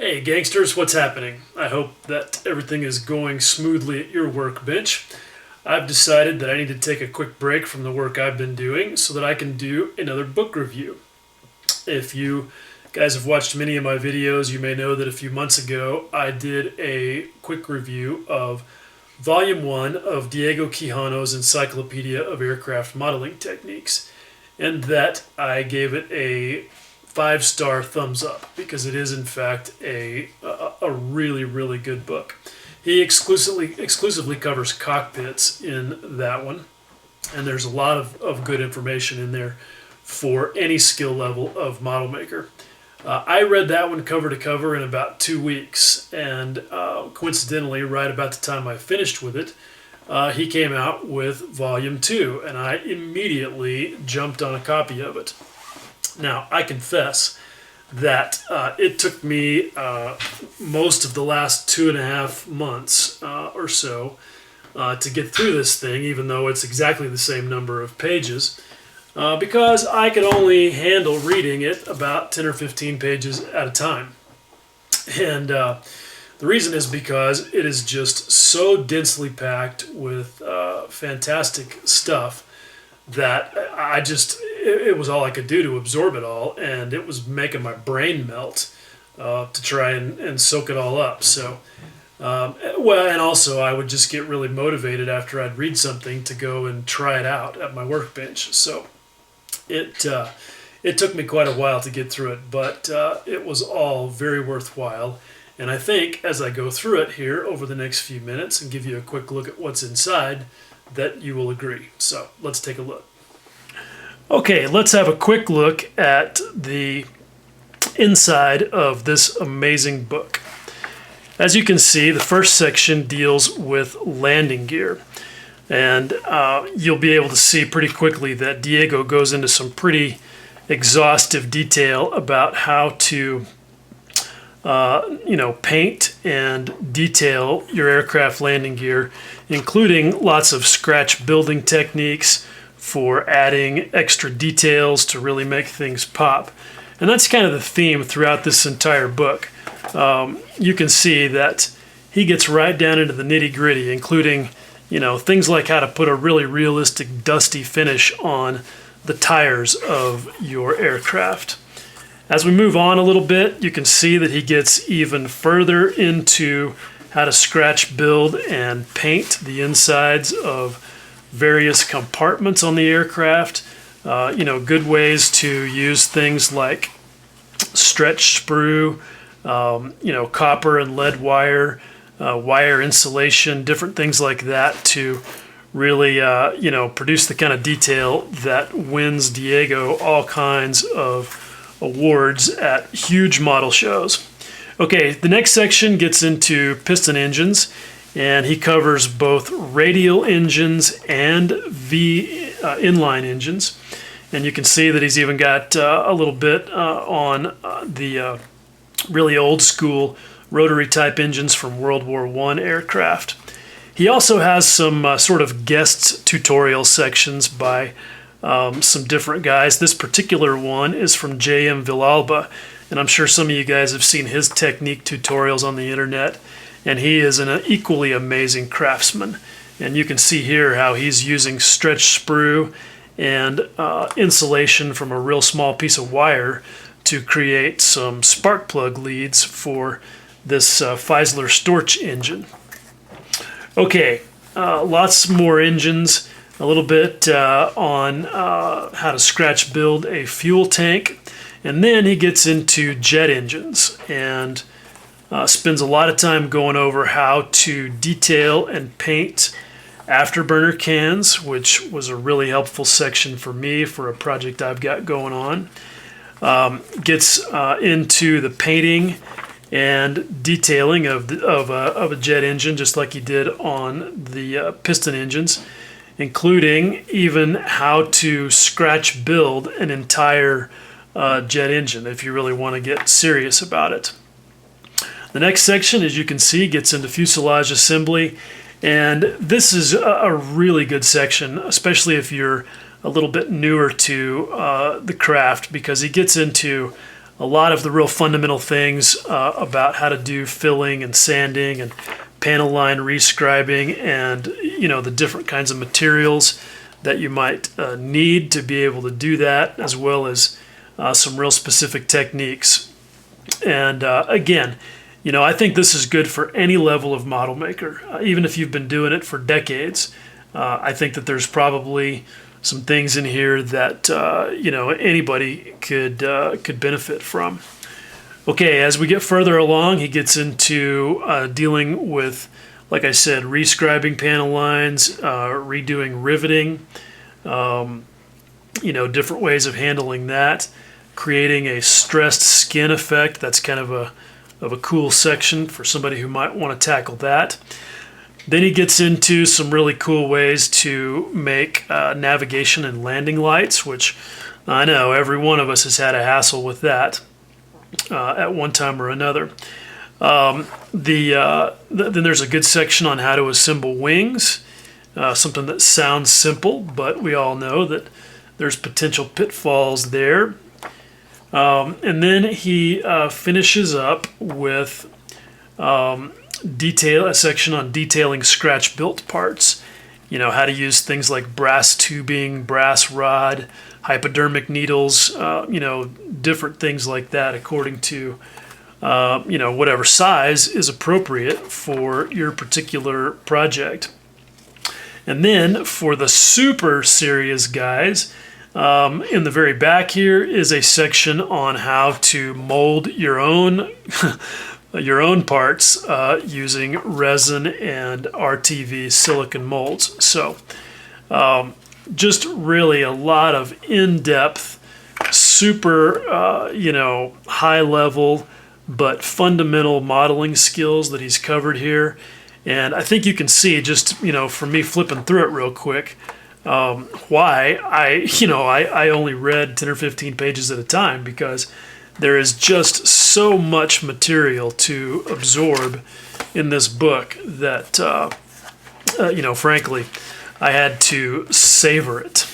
Hey gangsters, what's happening? I hope that everything is going smoothly at your workbench. I've decided that I need to take a quick break from the work I've been doing so that I can do another book review. If you guys have watched many of my videos, you may know that a few months ago I did a quick review of Volume 1 of Diego Quijano's Encyclopedia of Aircraft Modeling Techniques, and that I gave it a 5-star thumbs up because it is in fact a really good book. He exclusively covers cockpits in that one, and there's a lot of good information in there for any skill level of model maker. I read that one cover to cover in about 2 weeks, and coincidentally, right about the time I finished with it, he came out with Volume 2, and I immediately jumped on a copy of it. Now, I confess that it took me most of the last 2.5 months or so to get through this thing, even though it's exactly the same number of pages, because I could only handle reading it about 10 or 15 pages at a time. And the reason is because it is just so densely packed with fantastic stuff that it was all I could do to absorb it all, and it was making my brain melt to try and soak it all up. So, and also I would just get really motivated after I'd read something to go and try it out at my workbench. So it took me quite a while to get through it, but it was all very worthwhile. And I think as I go through it here over the next few minutes and give you a quick look at what's inside, that you will agree. So let's take a look. Okay, let's have a quick look at the inside of this amazing book. As you can see, the first section deals with landing gear. And you'll be able to see pretty quickly that Diego goes into some pretty exhaustive detail about how to paint and detail your aircraft landing gear, including lots of scratch building techniques for adding extra details to really make things pop. And that's kind of the theme throughout this entire book. You can see that he gets right down into the nitty-gritty, including things like how to put a really realistic dusty finish on the tires of your aircraft. As we move on a little bit, you can see that he gets even further into how to scratch build and paint the insides of various compartments on the aircraft. Good ways to use things like stretch sprue, copper and lead wire, wire insulation, different things like that to really, produce the kind of detail that wins Diego all kinds of awards at huge model shows. Okay, the next section gets into piston engines, and he covers both radial engines and inline engines. And you can see that he's even got a little bit on the really old school rotary type engines from World War I aircraft. He also has some sort of guest tutorial sections by some different guys. This particular one is from J.M. Villalba, and I'm sure some of you guys have seen his technique tutorials on the internet, and he is an equally amazing craftsman. And you can see here how he's using stretch sprue and insulation from a real small piece of wire to create some spark plug leads for this Feisler Storch engine. Okay, lots more engines. A little bit on how to scratch build a fuel tank, and then he gets into jet engines and spends a lot of time going over how to detail and paint afterburner cans, which was a really helpful section for me for a project I've got going on. Gets into the painting and detailing of a jet engine, just like he did on the piston engines, including even how to scratch build an entire jet engine if you really want to get serious about it. The next section, as you can see, gets into fuselage assembly, and this is a really good section, especially if you're a little bit newer to the craft, because he gets into a lot of the real fundamental things about how to do filling and sanding and panel line rescribing, and the different kinds of materials that you might need to be able to do that, as well as some real specific techniques. And again, I think this is good for any level of model maker, even if you've been doing it for decades. I think that there's probably some things in here that anybody could benefit from. Okay, as we get further along, he gets into dealing with, like I said, rescribing panel lines, redoing riveting, different ways of handling that, creating a stressed skin effect. That's kind of a cool section for somebody who might want to tackle that. Then he gets into some really cool ways to make navigation and landing lights, which I know every one of us has had a hassle with that at one time or another. Then there's a good section on how to assemble wings, something that sounds simple, but we all know that there's potential pitfalls there. And then he finishes up with a section on detailing scratch-built parts. How to use things like brass tubing, brass rod, hypodermic needles, different things like that according to, whatever size is appropriate for your particular project. And then for the super serious guys, in the very back here is a section on how to mold your own parts using resin and RTV silicon molds. So just really a lot of in-depth, super high level but fundamental modeling skills that he's covered here. And I think you can see just from me flipping through it real quick why I only read 10 or 15 pages at a time, because there is just so much material to absorb in this book that, frankly, I had to savor it.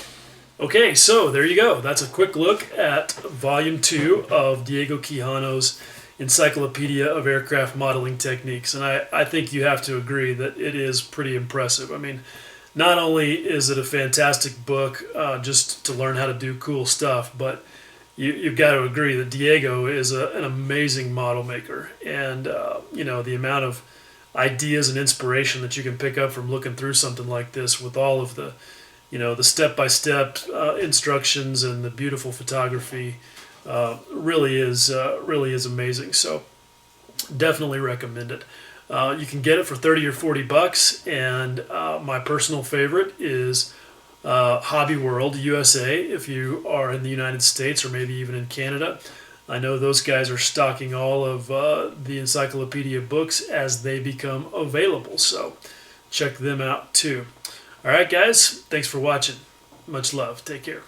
Okay, so there you go. That's a quick look at Volume 2 of Diego Quijano's Encyclopedia of Aircraft Modeling Techniques. And I think you have to agree that it is pretty impressive. I mean, not only is it a fantastic book just to learn how to do cool stuff, but you've got to agree that Diego is an amazing model maker. And, the amount of ideas and inspiration that you can pick up from looking through something like this with all of the, the step-by-step instructions and the beautiful photography really is amazing. So definitely recommend it. You can get it for $30 or $40, and my personal favorite is Hobby World USA if you are in the United States or maybe even in Canada. I know those guys are stocking all of the encyclopedia books as they become available, so check them out too. All right, guys, thanks for watching. Much love. Take care.